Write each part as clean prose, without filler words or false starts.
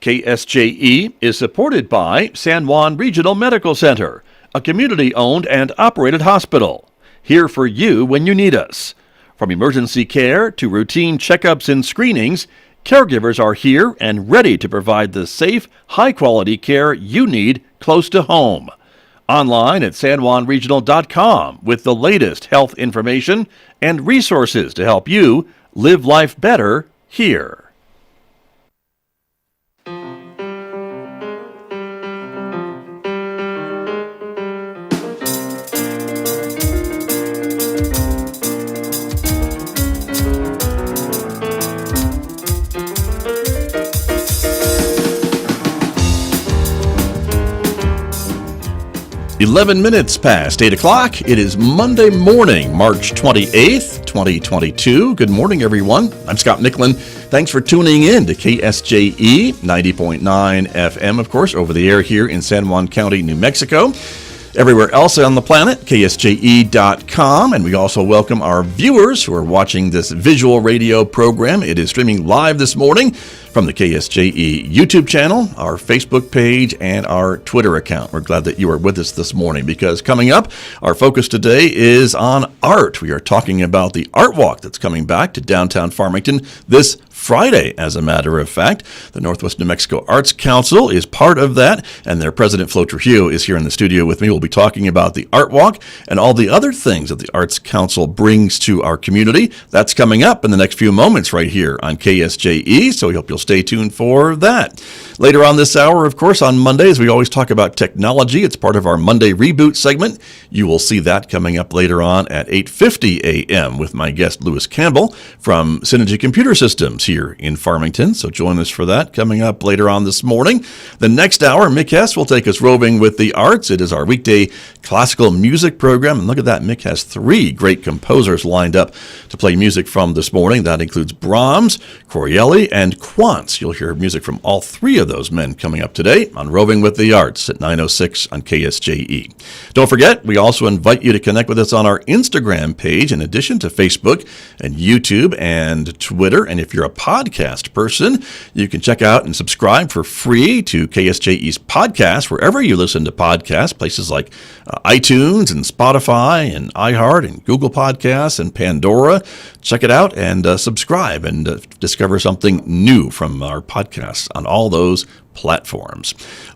KSJE is supported by San Juan Regional Medical Center, a community-owned and operated hospital. Here for you when you need us. From emergency care to routine checkups and screenings, caregivers are here and ready to provide the safe, high-quality care you need close to home. Online at sanjuanregional.com with the latest health information and resources to help you live life better here. "11 minutes past 8 o'clock. It is Monday morning, March 28th, 2022. Good morning, everyone. I'm Scott Michlin. Thanks for tuning in to KSJE 90.9 FM, of course, over the air here in San Juan County, New Mexico. Everywhere else on the planet, KSJE.com. And we also welcome our viewers who are watching this visual radio program. It is streaming live this morning from the KSJE YouTube channel, our Facebook page, and our Twitter account. We're glad that you are with us this morning because coming up, our focus today is on art. We are talking about the art walk that's coming back to downtown Farmington this Friday, as a matter of fact. The Northwest New Mexico Arts Council is part of that, and their president, Flo Trujillo, is here in the studio with me. We'll be talking about the art walk and all the other things that the Arts Council brings to our community. That's coming up in the next few moments right here on KSJE, so we hope you'll stay tuned for that. Later on this hour, of course, on Mondays, we always talk about technology. It's part of our Monday Reboot segment. You will see that coming up later on at 8:50 a.m. with my guest, Lewis Campbell from Synergy Computer Systems here in Farmington. So join us for that coming up later on this morning. The next hour, Mick Hess will take us roving with the arts. It is our weekday classical music program. And look at that, Mick has 3 great composers lined up to play music from this morning. That includes Brahms, Corelli, and Quantz. You'll hear music from all 3 of those men coming up today on Roving with the Arts at 9:06 on KSJE. Don't forget, we also invite you to connect with us on our Instagram page in addition to Facebook and YouTube and Twitter. And if you're a podcast person, you can check out and subscribe for free to KSJE's podcast wherever you listen to podcasts, places like iTunes and Spotify and iHeart and Google Podcasts and Pandora. Check it out and subscribe and discover something new from our podcasts on all those platforms.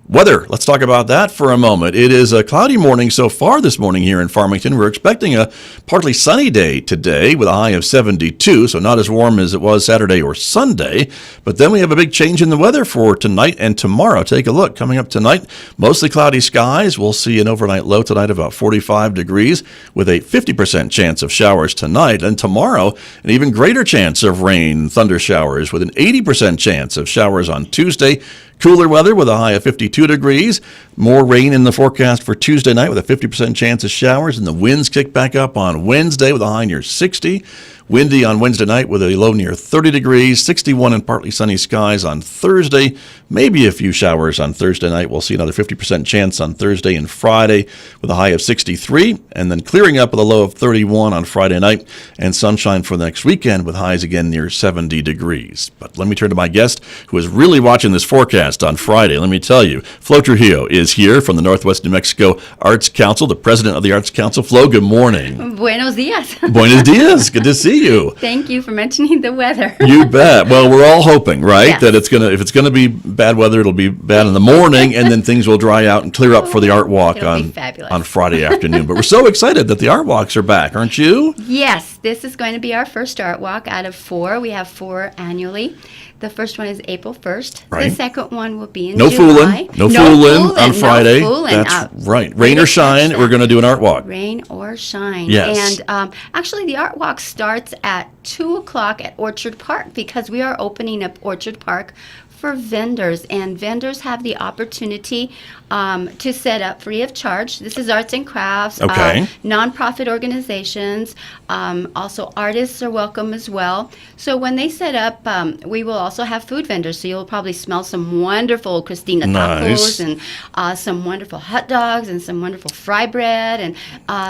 Weather, let's talk about that for a moment. It is a cloudy morning so far this morning here in Farmington. We're expecting a partly sunny day today with a high of 72, so not as warm as it was Saturday or Sunday. But then we have a big change in the weather for tonight and tomorrow. Take a look. Coming up tonight, mostly cloudy skies. We'll see an overnight low tonight of about 45 degrees with a 50% chance of showers tonight. And tomorrow, an even greater chance of rain and thunder showers with an 80% chance of showers on Tuesday. Cooler weather with a high of 52 degrees. More rain in the forecast for Tuesday night with a 50% chance of showers. And the winds kick back up on Wednesday with a high near 60. Windy on Wednesday night with a low near 30 degrees. 61 and partly sunny skies on Thursday. Maybe a few showers on Thursday night. We'll see another 50% chance on Thursday and Friday with a high of 63. And then clearing up with a low of 31 on Friday night. And sunshine for the next weekend with highs again near 70 degrees. But let me turn to my guest who is really watching this forecast on Friday. Let me tell you, Flo Trujillo is here from the Northwest New Mexico Arts Council, the president of the Arts Council. Flo, good morning. Buenos dias. Buenos dias. Good to see you. Thank you for mentioning the weather. You bet. Well, we're all hoping, right, Yes. that if it's gonna be bad weather, it'll be bad in the morning, and then things will dry out and clear up for the art walk It'll be fabulous. on Friday afternoon. But we're so excited that the art walks are back, aren't you? Yes, this is going to be our first art walk out of 4. We have 4 annually. The first one is April 1st. Right. The second one will be in No July. fooling. No fooling on Friday. No fooling. That's right. Rain or shine, we're going to do an art walk. Rain or shine. Yes. And actually, the art walk starts at 2 o'clock at Orchard Park because we are opening up Orchard Park for vendors, and vendors have the opportunity to set up free of charge. This is arts and crafts, Okay. nonprofit organizations, also artists are welcome as well. So when they set up, we will also have food vendors, so you'll probably smell some wonderful Christina Nice. tacos and some wonderful hot dogs and some wonderful fry bread. And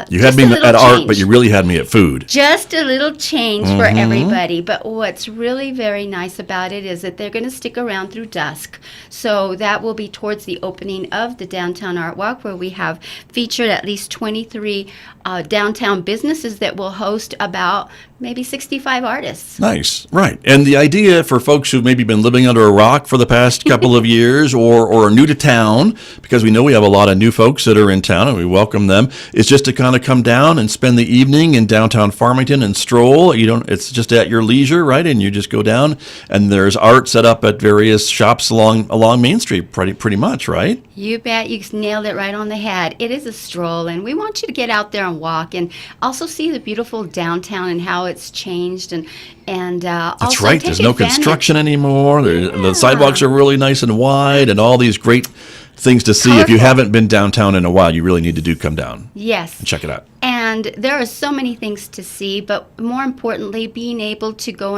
You had just me a little at art, change. but you really had me at food. Just a little change for everybody. But what's really very nice about it is that they're going to stick around around through dusk. So that will be towards the opening of the Downtown Art Walk, where we have featured at least 23 downtown businesses that will host about maybe 65 artists. Nice, right. And the idea for folks who've maybe been living under a rock for the past couple of years or are new to town, because we know we have a lot of new folks that are in town and we welcome them, is just to kind of come down and spend the evening in downtown Farmington and stroll. It's just at your leisure, right? And you just go down and there's art set up at various shops along Main Street pretty much, right? You bet. You nailed it right on the head. It is a stroll, and we want you to get out there and walk and also see the beautiful downtown and how it's changed and That's also right. take There's no advantage. construction anymore. Yeah. The sidewalks are really nice and wide and all these great things to see. If you Colorful. haven't been downtown in a while, you really need to come down Yes. and check it out. And there are so many things to see, but more importantly, being able to go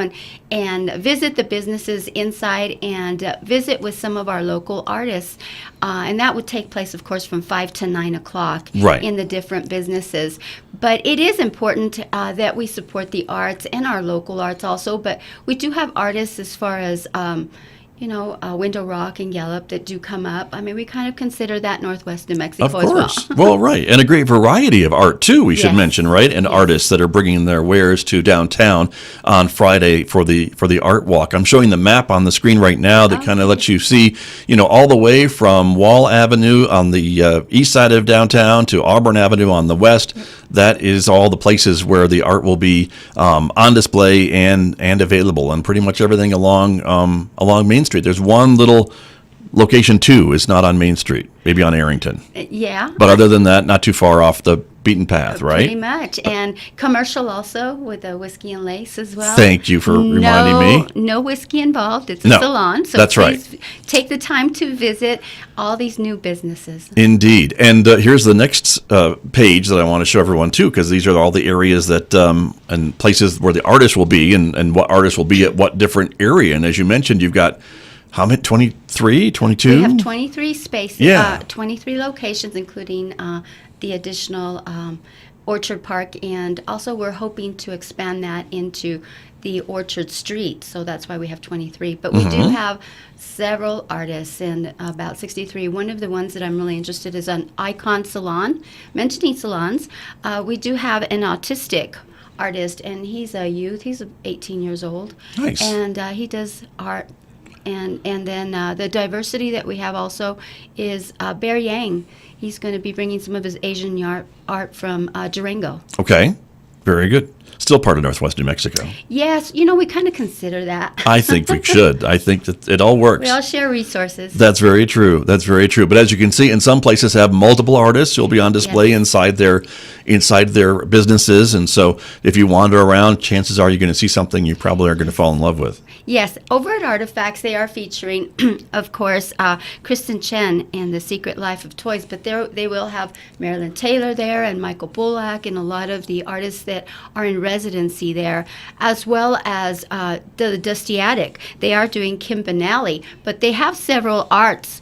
and visit the businesses inside and visit with some of our local artists. And that would take place, of course, from 5 to 9 o'clock Right. in the different businesses. But it is important that we support the arts and our local arts also. But we do have artists as far as Window Rock and Gallup that do come up. I mean, we kind of consider that Northwest New Mexico Of as well. course. Well, right. And a great variety of art, too, we should Yes. mention, right? And Yes. artists that are bringing their wares to downtown on Friday for the art walk. I'm showing the map on the screen right now that kind of lets you see, all the way from Wall Avenue on the east side of downtown to Auburn Avenue on the west. That is all the places where the art will be on display and available, and pretty much everything along Main Street. There's one little location, too, is not on Main Street, maybe on Arrington. Yeah. But other than that, not too far off the beaten path, right? Pretty much. And commercial also with a whiskey and lace as well. Thank you for reminding me. No whiskey involved. It's a No, salon. So that's right. please take the time to visit all these new businesses. Indeed. And here's the next page that I want to show everyone, too, because these are all the areas that and places where the artists will be and what artists will be at what different area. And as you mentioned, you've got how many? 23, 22? We have 23 spaces, Yeah. 23 locations, including the additional Orchard Park. And also we're hoping to expand that into the Orchard Street. So that's why we have 23. But we do have several artists and about 63. One of the ones that I'm really interested in is an Icon Salon. Mentioning salons, we do have an autistic artist, and he's a youth. He's 18 years old. Nice. And he does art. And then the diversity that we have also is Bear Yang. He's going to be bringing some of his Asian art from Durango. Okay. Very good. Still part of Northwest New Mexico. Yes, we kind of consider that. I think we should. I think that it all works. We all share resources. That's very true. That's very true. But as you can see, in some places have multiple artists who'll be on display Yes. inside their businesses. And so if you wander around, chances are you're going to see something you probably are going to fall in love with. Yes, over at Artifacts, they are featuring, of course, Kristen Chen and The Secret Life of Toys, but they will have Marilyn Taylor there and Michael Bullock and a lot of the artists that are in residency there, as well as the Dusty Attic. They are doing Kim Benally, but they have several arts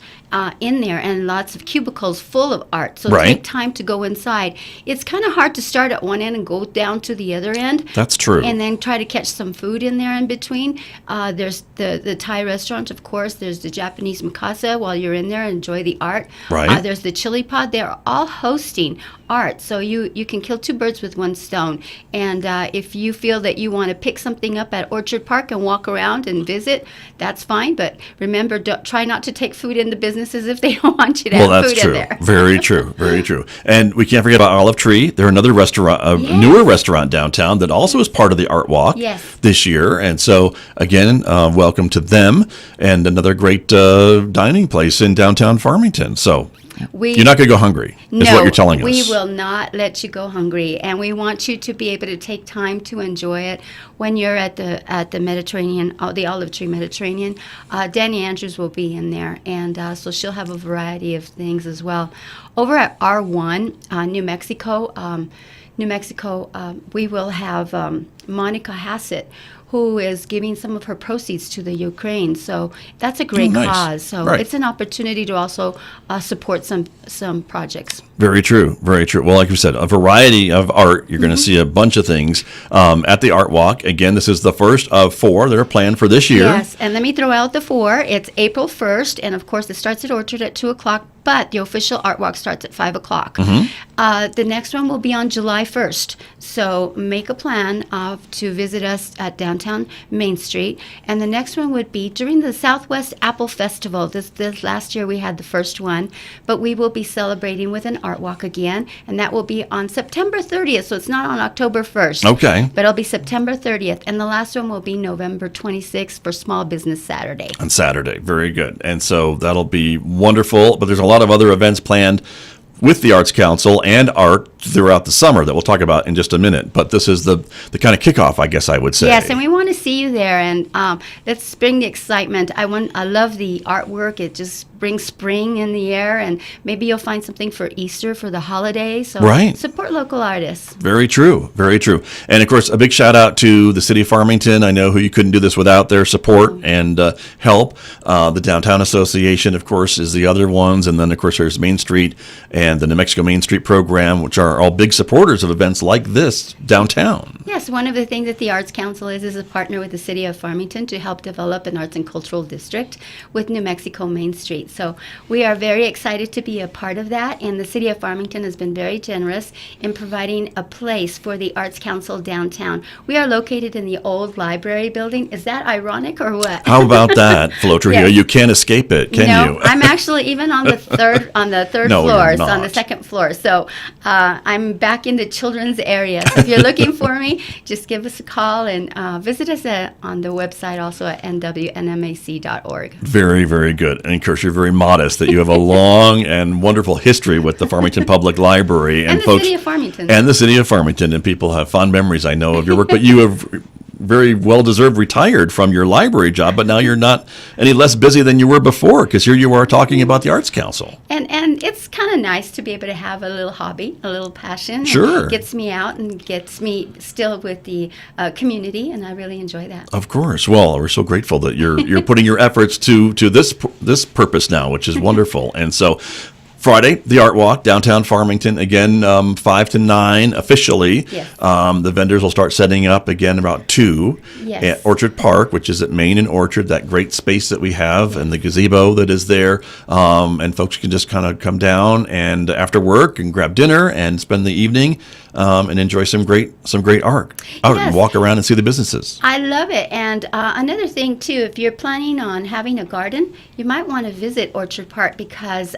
in there and lots of cubicles full of art. So Right. take time to go inside. It's kind of hard to start at one end and go down to the other end. That's true. And then try to catch some food in there in between. There's the Thai restaurant, of course. There's the Japanese Mikasa while you're in there. Enjoy the art. Right. There's the Chili Pod. They're all hosting art. So you can kill two birds with one stone. And if you feel that you want to pick something up at Orchard Park and walk around and visit, that's fine. But remember, try not to take food into businesses if they don't want you to Well, have that's food true. in there. Very true. Very true. And we can't forget about Olive Tree. They're another restaurant, Yes. newer restaurant downtown that also is part of the Art Walk Yes. this year. And so, again, welcome to them and another great dining place in downtown Farmington. So you're not going to go hungry, is what you're telling us. We will not let you go hungry, and we want you to be able to take time to enjoy it when you're at the Mediterranean, the Olive Tree Mediterranean. Danny Andrews will be in there, and so she'll have a variety of things as well. Over at R1, New Mexico, we will have Monica Hassett, who is giving some of her proceeds to the Ukraine. So that's a great nice. cause. So Right. it's an opportunity to also support some projects. Very true. Very true. Well, like you said, a variety of art. You're going to see a bunch of things at the Art Walk. Again, this is the first of 4 that are planned for this year. Yes, and let me throw out the 4. It's April 1st, and of course, it starts at Orchard at 2 o'clock, but the official Art Walk starts at 5 o'clock. The next one will be on July 1st, so make a plan to visit us at downtown Main Street. And the next one would be during the Southwest Apple Festival. This last year we had the first one, but we will be celebrating with an Art Walk again, and that will be on September 30th, so it's not on October 1st. Okay. But it'll be September 30th, and the last one will be November 26th for Small Business Saturday. On Saturday. Very good. And so that'll be wonderful. But there's a lot of other events planned with the Arts Council and art throughout the summer that we'll talk about in just a minute. But this is the kind of kickoff, I guess I would say. Yes, and we want to see you there, and let's bring the excitement. I love the artwork. It just brings spring in the air, and maybe you'll find something for Easter, for the holidays. So right. Support local artists. Very true. Very true. And, of course, a big shout-out to the City of Farmington. I know you couldn't do this without their support and help. The Downtown Association, of course, is the other ones. And then, of course, there's Main Street and the New Mexico Main Street Program, which are all big supporters of events like this downtown. Yes, one of the things that the Arts Council is a partner with the City of Farmington to help develop an arts and cultural district with New Mexico Main Street. So we are very excited to be a part of that, and the City of Farmington has been very generous in providing a place for the Arts Council downtown. We are located in the old library building. Is that ironic or what? How about that, Flo Trujillo? Yes. You can't escape it, can you? I'm actually even on the third No, floor, you're so on the not. second floor. So I'm back in the children's area. So if you're looking for me, just give us a call and visit us on the website also at nwnmac.org. Very, very good. And of course, you're very modest that you have a long and wonderful history with the Farmington Public Library. And the folks, City of Farmington. And the City of Farmington. And people have fond memories, I know, of your work. But you have very well-deserved retired from your library job, but now you're not any less busy than you were before, because here you are talking about the Arts Council. And it's kind of nice to be able to have a little hobby, a little passion. Sure. It gets me out and gets me still with the community, and I really enjoy that. Of course. Well, we're so grateful that you're putting your efforts to this purpose now, which is wonderful. And so Friday, the Art Walk, downtown Farmington, again, 5 to 9 officially. Yes. The vendors will start setting up again about 2 Yes. at Orchard Park, which is at Main and Orchard, that great space that we have, and the gazebo that is there. And folks can just kind of come down and after work and grab dinner and spend the evening and enjoy some great art. Out Yes. and walk around and see the businesses. I love it. And another thing, too, if you're planning on having a garden, you might want to visit Orchard Park because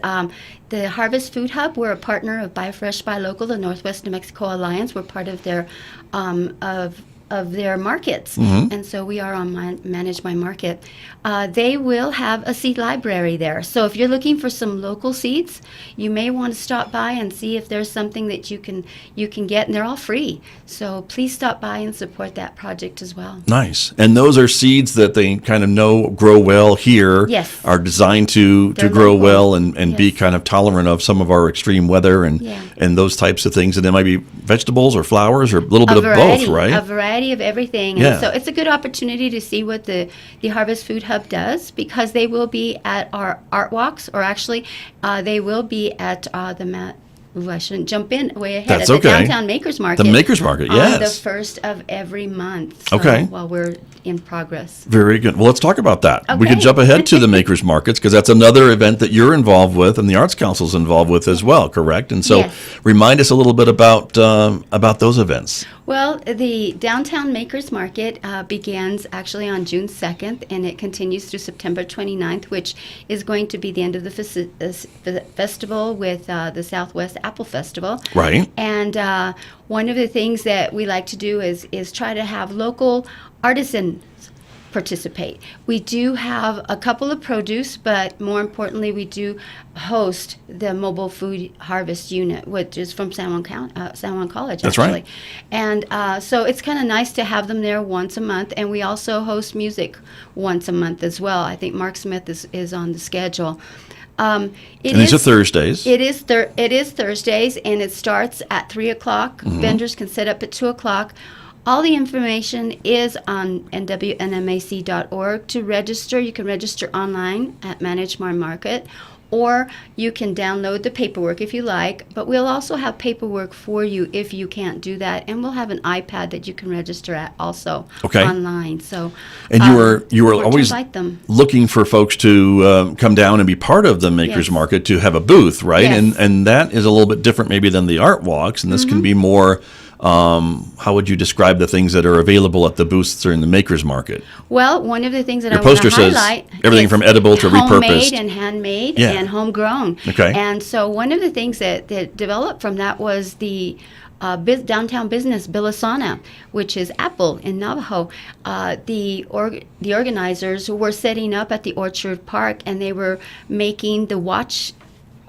the Harvest Food Hub, we're a partner of Buy Fresh, Buy Local, the Northwest New Mexico Alliance. We're part of their of their markets. And so we are on Manage My Market. They will have a seed library there. So if you're looking for some local seeds, you may want to stop by and see if there's something that you can get, and they're all free. So please stop by and support that project as well. Nice. And those are seeds that they kind of know grow well here. Yes. Are designed to They're grow local. well and be Yes. kind of tolerant of some of our extreme weather and Yeah. and those types of things. And they might be vegetables or flowers or a little bit of both, right? A variety of everything. Yeah. And so it's a good opportunity to see what the Harvest Food Hub does, because they will be at our art walks, or actually they will be at I shouldn't jump in way ahead. That's at the okay. Downtown Makers Market. The Makers Market, On the yes. first of every month. So Okay. While we're in progress. Very good. Well, let's talk about that. We could Okay. jump ahead to the Makers Markets, because that's another event that you're involved with and the Arts Council's involved with as well, correct? And so Yes. remind us a little bit about those events. Well, the Downtown Makers Market begins actually on June 2nd, and it continues through September 29th, which is going to be the end of the festival with the Southwest Apple Festival. Right. And one of the things that we like to do is try to have local artisans participate. We do have a couple of produce, but more importantly, we do host the mobile food harvest unit, which is from San Juan College. That's actually. right. And so it's kind of nice to have them there once a month, and we also host music once a month as well. I think Mark Smith is on the schedule. And these are Thursdays. It is Thursdays, and it starts at 3 o'clock. Mm-hmm. Vendors can set up at 2 o'clock. All the information is on nwnmac.org. To register, you can register online at Management Market, or you can download the paperwork if you like, but we'll also have paperwork for you if you can't do that, and we'll have an iPad that you can register at also online. So, and you were always looking for folks to come down and be part of the Makers Market, to have a booth, right? Yes. And that is a little bit different maybe than the art walks, and this can be more. How would you describe the things that are available at the booths during the Makers Market? Well, one of the things that Your I want to poster says highlight everything from edible to repurposed. Homemade and handmade and homegrown. Okay. And so one of the things that developed from that was the downtown business Bilasana, which is Apple in Navajo. The organizers were setting up at the Orchard Park, and they were making the watch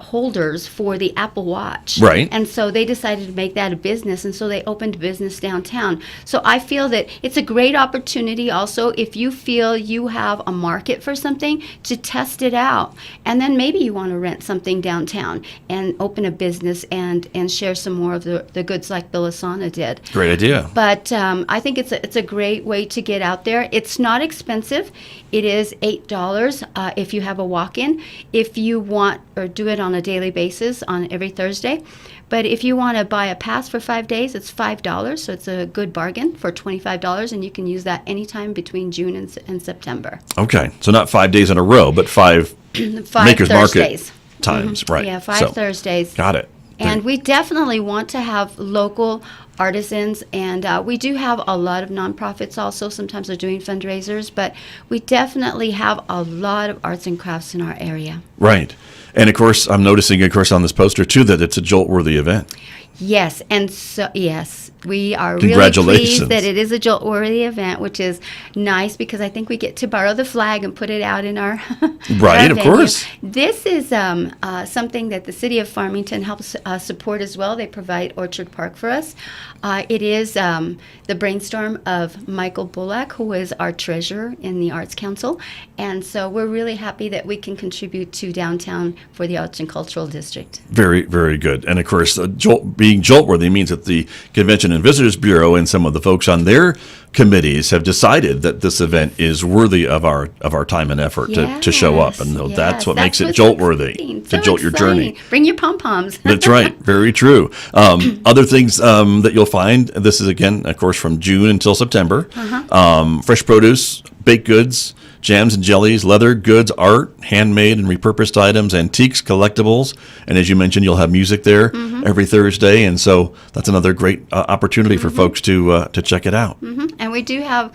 holders for the Apple Watch. Right. And so they decided to make that a business, and so they opened a business downtown. So I feel that it's a great opportunity also, if you feel you have a market for something, to test it out. And then maybe you want to rent something downtown and open a business and share some more of the goods like Bilasana did. Great idea. But I think it's a great way to get out there. It's not expensive. It is $8 if you have a walk-in. If you want, or do it on a daily basis on every Thursday. But if you want to buy a pass for 5 days, it's $5. So it's a good bargain for $25, and you can use that anytime between June and September. Okay, so not 5 days in a row, but five Makers Thursdays. Market times, right? Yeah, 5 Thursdays. Got it. And we definitely want to have local artisans, and we do have a lot of nonprofits also. Sometimes they're doing fundraisers, but we definitely have a lot of arts and crafts in our area. Right. And of course, I'm noticing, of course, on this poster too, that it's a jolt-worthy event. Yes, and so yes, we are really Congratulations. pleased that it is a jolt-worthy event, which is nice because I think we get to borrow the flag and put it out in our right, our of course. This is something that the city of Farmington helps support as well. They provide Orchard Park for us. It is the brainstorm of Michael Bullock, who is our treasurer in the Arts Council, and so we're really happy that we can contribute to downtown for the Arts and Cultural District. Very, very good. And of course, being jolt-worthy means that the Convention and Visitors Bureau and some of the folks on their committees have decided that this event is worthy of our time and effort to show up. And that's what makes it jolt-worthy, to jolt your journey. Bring your pom-poms. That's right. Very true. Other things that you'll find, this is, again, of course, from June until September. Fresh produce, baked goods, jams and jellies, leather goods, art, handmade and repurposed items, antiques, collectibles. And as you mentioned, you'll have music there every Thursday. And so that's another great opportunity for folks to check it out. And we do have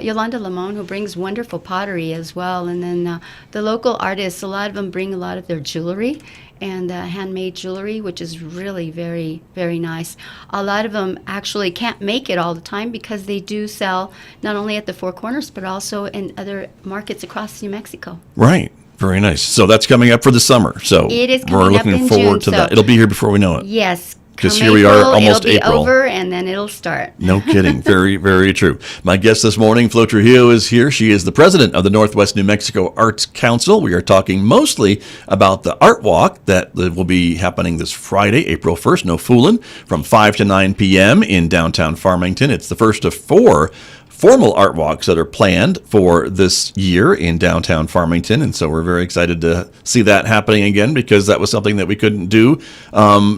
Yolanda Lamone, who brings wonderful pottery as well. And then the local artists, a lot of them bring a lot of their jewelry and handmade jewelry, which is really very, very nice. A lot of them actually can't make it all the time because they do sell not only at the Four Corners, but also in other markets across New Mexico. Right. Very nice. So that's coming up for the summer. So it is we're coming up looking in forward June, to that. It'll be here before we know it. Yes. Because here we are, almost it'll be April. over, and then it'll start. No kidding. Very, very true. My guest this morning, Flo Trujillo, is here. She is the president of the Northwest New Mexico Arts Council. We are talking mostly about the Art Walk that will be happening this Friday, April 1st, no fooling, from 5 to 9 p.m. in downtown Farmington. It's the first of 4 formal art walks that are planned for this year in downtown Farmington, and so we're very excited to see that happening again, because that was something that we couldn't do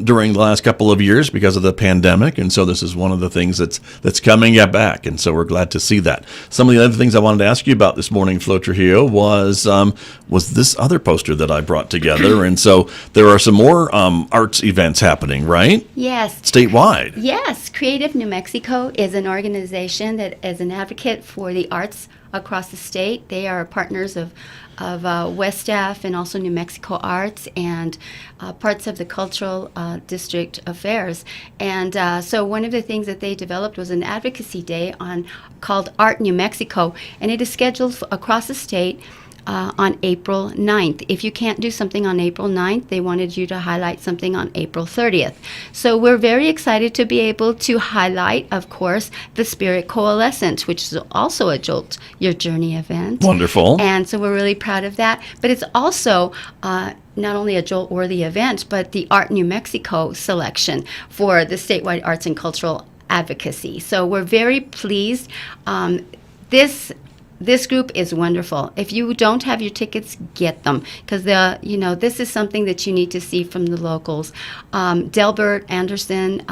during the last couple of years because of the pandemic, and so this is one of the things that's coming back, and so we're glad to see that. Some of the other things I wanted to ask you about this morning, Flo Trujillo, was this other poster that I brought together, and so there are some more arts events happening, right? Yes. Statewide. Yes. Creative New Mexico is an organization that is an advocate for the arts across the state. They are partners of West Staff and also New Mexico Arts and parts of the Cultural District Affairs. And so one of the things that they developed was an advocacy day called Art New Mexico, and it is scheduled across the state on April 9th. If you can't do something on April 9th, they wanted you to highlight something on April 30th. So we're very excited to be able to highlight, of course, the Spirit Coalescence, which is also a Jolt Your Journey event. Wonderful. And so we're really proud of that. But it's also not only a Jolt-worthy event, but the Art New Mexico selection for the statewide arts and cultural advocacy. So we're very pleased. This group is wonderful. If you don't have your tickets, get them, because this is something that you need to see from the locals. Delbert Anderson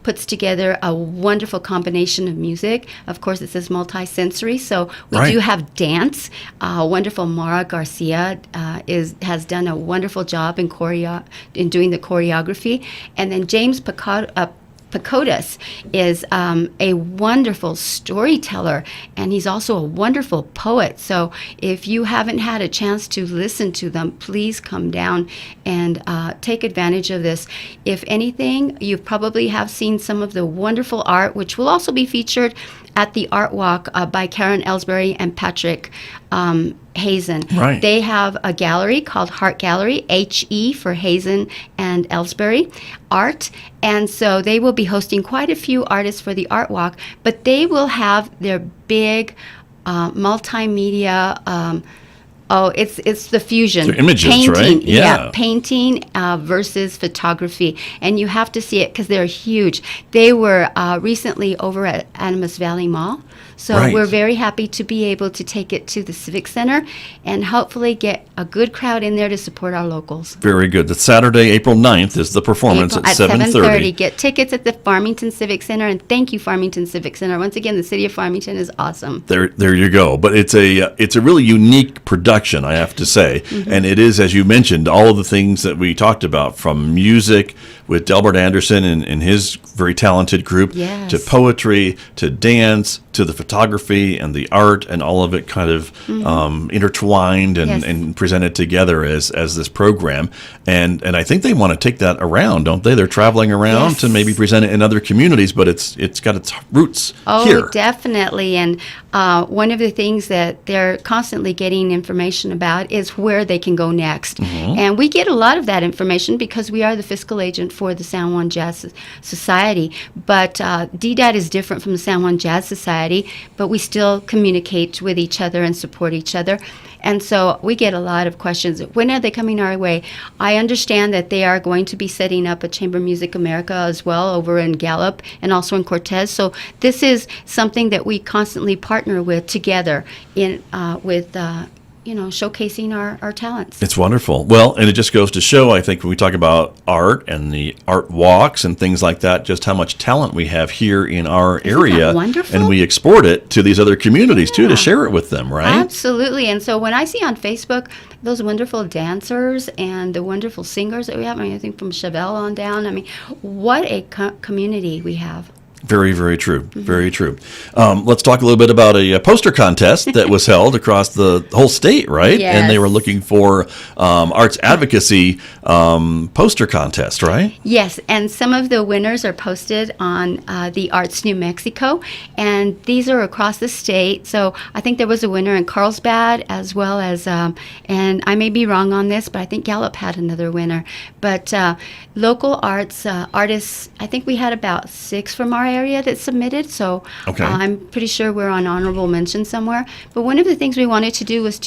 puts together a wonderful combination of music. Of course, it says multi-sensory, so we do have dance. Wonderful Mara Garcia has done a wonderful job in doing the choreography, and then James Pacodas is a wonderful storyteller, and he's also a wonderful poet. So if you haven't had a chance to listen to them, please come down and take advantage of this. If anything, you probably have seen some of the wonderful art, which will also be featured at the Art Walk by Karen Ellsbury and Patrick Hazen. Right. They have a gallery called Heart Gallery, HE for Hazen and Ellsbury Art. And so they will be hosting quite a few artists for the Art Walk, but they will have their big multimedia it's the fusion. So images, painting, right? Yeah. Painting versus photography. And you have to see it because they're huge. They were recently over at Animas Valley Mall. So we're very happy to be able to take it to the Civic Center and hopefully get a good crowd in there to support our locals. Very good. The Saturday, April 9th is the performance at 7:30. Get tickets at the Farmington Civic Center, and thank you, Farmington Civic Center. Once again, the city of Farmington is awesome. There you go. But it's a really unique production, I have to say. Mm-hmm. And it is, as you mentioned, all of the things that we talked about, from music with Delbert Anderson and his very talented group, to poetry, to dance, to the photography and the art, and all of it kind of intertwined and presented together as this program. And I think they want to take that around, don't they? They're traveling around to maybe present it in other communities, but it's got its roots here. Oh, definitely. And one of the things that they're constantly getting information about is where they can go next. Mm-hmm. And we get a lot of that information because we are the fiscal agent for the San Juan Jazz Society. But DDAT is different from the San Juan Jazz Society, but we still communicate with each other and support each other. And so we get a lot of questions. When are they coming our way? I understand that they are going to be setting up a Chamber Music America as well over in Gallup and also in Cortez. So this is something that we constantly partner with together with showcasing our talents. It's wonderful. Well, and it just goes to show, I think, when we talk about art and the art walks and things like that, just how much talent we have here in our area. That wonderful? And we export it to these other communities, too, to share it with them, right? Absolutely. And so when I see on Facebook those wonderful dancers and the wonderful singers that we have, I think from Chevelle on down, what a community we have. Very, very true. Very true. Let's talk a little bit about a poster contest that was held across the whole state, right? Yes. And they were looking for arts advocacy poster contest, right? Yes, and some of the winners are posted on the Arts New Mexico, and these are across the state. So I think there was a winner in Carlsbad as well as, and I may be wrong on this, but I think Gallup had another winner. But local artists, I think we had about 6 from our area that submitted, so I'm pretty sure we're on honorable mention somewhere. But one of the things we wanted to do was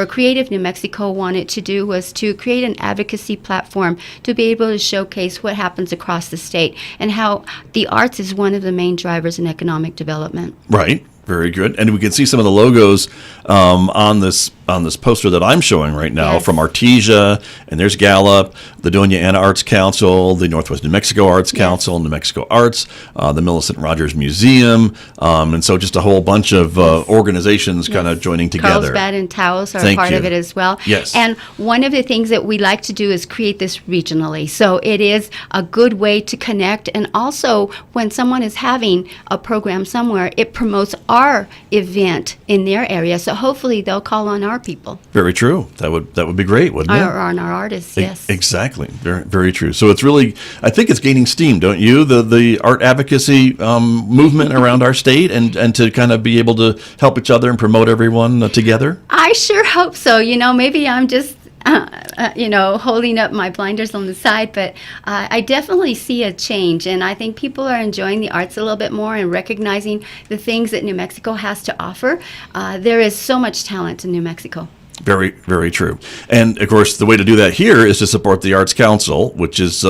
Creative New Mexico wanted to do was to create an advocacy platform to be able to showcase what happens across the state and how the arts is one of the main drivers in economic development. Right. Very good. And we can see some of the logos on this poster that I'm showing right now from Artesia, and there's Gallup, the Doña Ana Arts Council, the Northwest New Mexico Arts Council, New Mexico Arts, the Millicent Rogers Museum, and so just a whole bunch of organizations kind of joining together. Carlsbad and Taos are part of it as well. Yes. And one of the things that we like to do is create this regionally. So it is a good way to connect, and also when someone is having a program somewhere, it promotes our event in their area. So hopefully they'll call on our people. Very true. That would be great, wouldn't it? Or on our artists, yes. Exactly. Very, very true. So it's really, I think it's gaining steam, don't you? The art advocacy movement around our state, and to kind of be able to help each other and promote everyone together. I sure hope so. Maybe I'm just holding up my blinders on the side, but I definitely see a change, and I think people are enjoying the arts a little bit more and recognizing the things that New Mexico has to offer. There is so much talent in New Mexico. Very, very true. And of course, the way to do that here is to support the Arts Council, which is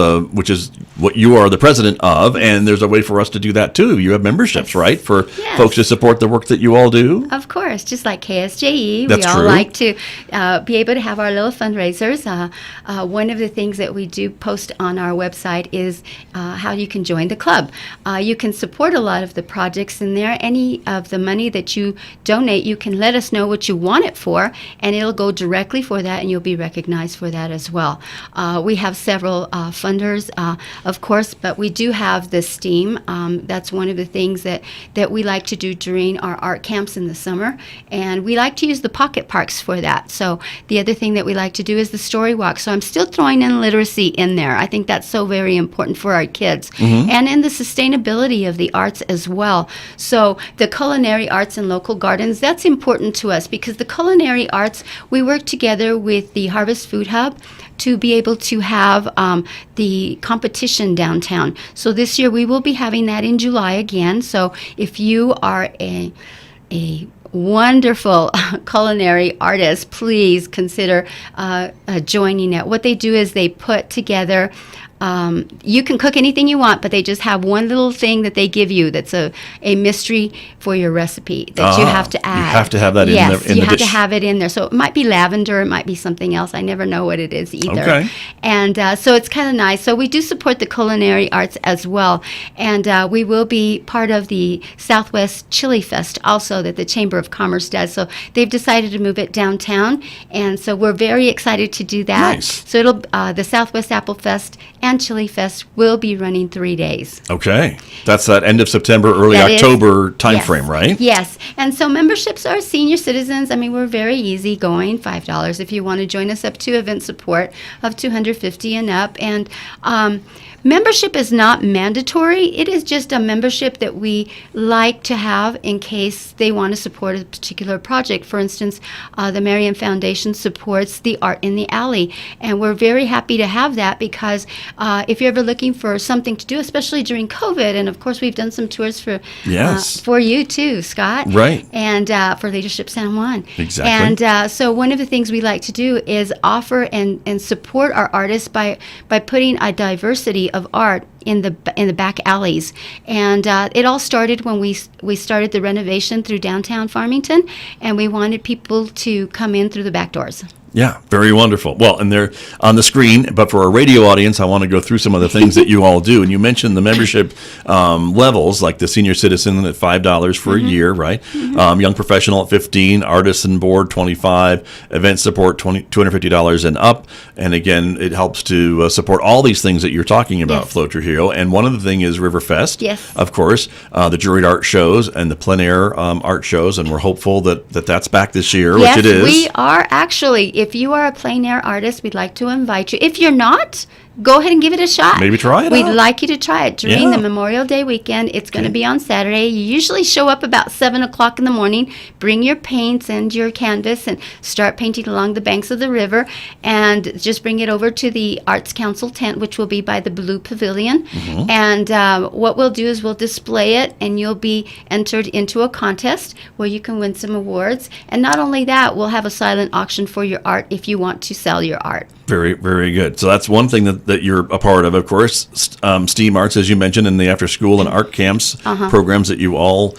what you are the president of. And there's a way for us to do that too. You have memberships, right, for folks to support the work that you all do. Of course, just like KSJE, That's we all true. like to be able to have our little fundraisers. One of the things that we do post on our website is how you can join the club. You can support a lot of the projects in there. Any of the money that you donate, you can let us know what you want it for, and it'll go directly for that, and you'll be recognized for that as well. We have several funders, of course, but we do have the STEAM. That's one of the things that we like to do during our art camps in the summer, and we like to use the pocket parks for that. So the other thing that we like to do is the story walk. So I'm still throwing in literacy in there. I think that's so very important for our kids, and in the sustainability of the arts as well. So the culinary arts and local gardens, that's important to us because the culinary arts, we work together with the Harvest Food Hub to be able to have the competition downtown. So this year we will be having that in July again. So if you are a wonderful culinary artist, please consider joining it. What they do is they put together, you can cook anything you want, but they just have one little thing that they give you that's a mystery for your recipe that you have to add. You have to have that in the dish. Yes, you have to have it in there. So it might be lavender, it might be something else. I never know what it is either. Okay. And so it's kind of nice. So we do support the culinary arts as well. And we will be part of the Southwest Chili Fest also that the Chamber of Commerce does. So they've decided to move it downtown. And so we're very excited to do that. Nice. So it'll the Southwest Apple Fest and Chili Fest will be running 3 days. Okay. That's that end of September, early That is- October time Yes. frame, right? Yes. And so memberships are senior citizens. I mean, we're very easy going, $5 if you want to join us, up to event support of $250 and up. And membership is not mandatory. It is just a membership that we like to have in case they want to support a particular project. For instance, the Marian Foundation supports the Art in the Alley. And we're very happy to have that because if you're ever looking for something to do, especially during COVID, and of course we've done some tours for you too, Scott. Right. And for Leadership San Juan. Exactly. And so one of the things we like to do is offer and support our artists by putting a diversity of art in the back alleys. And it all started when we started the renovation through downtown Farmington, and we wanted people to come in through the back doors. Yeah, very wonderful. Well, and they're on the screen, but for our radio audience, I want to go through some of the things that you all do. And you mentioned the membership levels, like the senior citizen at $5 for a year, right? Young professional at $15, artisan board $25, event support $250 and up. And again, it helps to support all these things that you're talking about, Yes. Flo Trujillo. And one of the things is Riverfest, Yes. of course, the juried art shows and the plein air art shows. And we're hopeful that that's back this year, Yes, which it is. we are actually. If you are a plein air artist, we'd like to invite you. If you're not, go ahead and give it a shot. Maybe try it We'd out. like you to try it during Yeah. the Memorial Day weekend. It's going to be on Saturday. You usually show up about 7 o'clock in the morning. Bring your paints and your canvas and start painting along the banks of the river. And just bring it over to the Arts Council tent, which will be by the Blue Pavilion. And what we'll do is we'll display it, and you'll be entered into a contest where you can win some awards. And not only that, we'll have a silent auction for your art if you want to sell your art. Very, very good. So that's one thing that you're a part of course. STEAM Arts, as you mentioned, and the after school and art camps programs that you all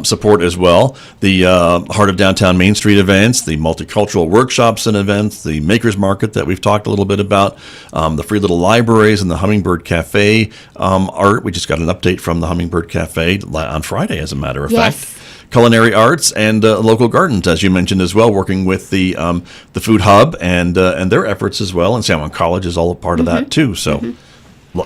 support as well. The Heart of Downtown Main Street events, the multicultural workshops and events, the Makers Market that we've talked a little bit about, the free little libraries and the Hummingbird Cafe art. We just got an update from the Hummingbird Cafe on Friday, as a matter of Yes. fact. Culinary arts and local gardens, as you mentioned as well, working with the food hub and their efforts as well. And San Juan College is all a part of that too. So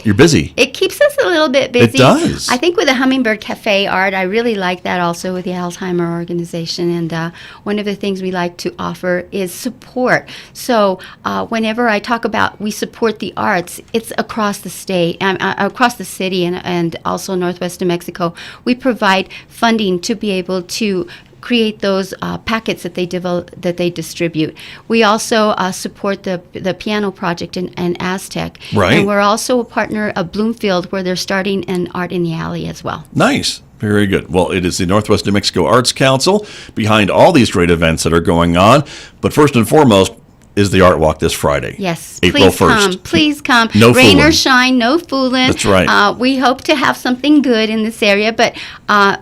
you're busy. It keeps us a little bit busy. It does. I think with the Hummingbird Cafe art, I really like that also with the Alzheimer organization. And one of the things we like to offer is support. So whenever I talk about we support the arts, it's across the state, across the city, and also Northwest New Mexico. We provide funding to be able to create those packets that they distribute. We also support the piano project in Aztec. Right. And we're also a partner of Bloomfield, where they're starting an Art in the Alley as well. Nice. Very good. Well, it is the Northwest New Mexico Arts Council behind all these great events that are going on. But first and foremost is the Art Walk this Friday. Yes, April please 1st. come. Please come. No Rain fooling. or shine, no fooling. That's right. We hope to have something good in this area, but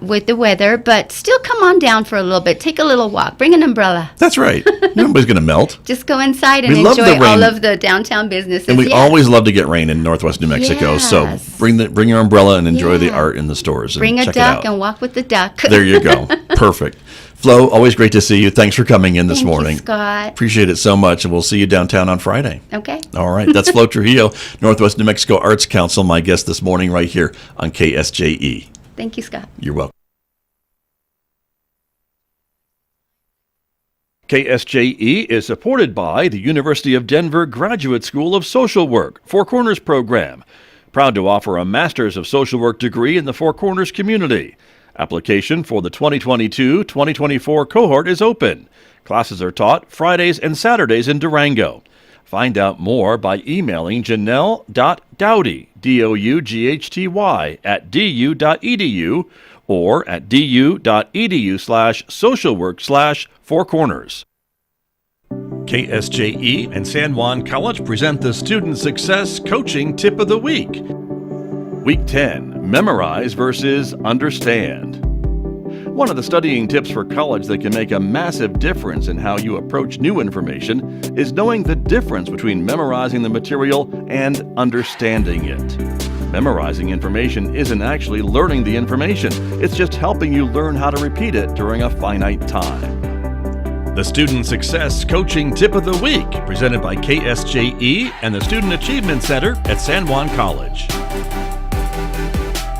with the weather. But still, come on down for a little bit. Take a little walk. Bring an umbrella. That's right. Nobody's going to melt. Just go inside and We love the enjoy all rain. of the downtown businesses. And we Yes. always love to get rain in Northwest New Mexico. So Yes. bring your umbrella and enjoy the Yeah. art in the stores. And Bring a check it duck out. and walk with the duck. There you go. Perfect. Flo, always great to see you. Thanks for coming in this Thank morning. you, Scott. Appreciate it so much, and we'll see you downtown on Friday. Okay. All right. That's Flo Trujillo, Northwest New Mexico Arts Council, my guest this morning right here on KSJE. Thank you, Scott. You're welcome. KSJE is supported by the University of Denver Graduate School of Social Work, Four Corners program. Proud to offer a Master's of Social Work degree in the Four Corners community. Application for the 2022-2024 cohort is open. Classes are taught Fridays and Saturdays in Durango. Find out more by emailing janelle.doughty, D-O-U-G-H-T-Y, at du.edu or at du.edu/socialwork/Four Corners. KSJE and San Juan College present the Student Success Coaching Tip of the Week. Week 10, Memorize versus Understand. One of the studying tips for college that can make a massive difference in how you approach new information is knowing the difference between memorizing the material and understanding it. Memorizing information isn't actually learning the information. It's just helping you learn how to repeat it during a finite time. The Student Success Coaching Tip of the Week, presented by KSJE and the Student Achievement Center at San Juan College.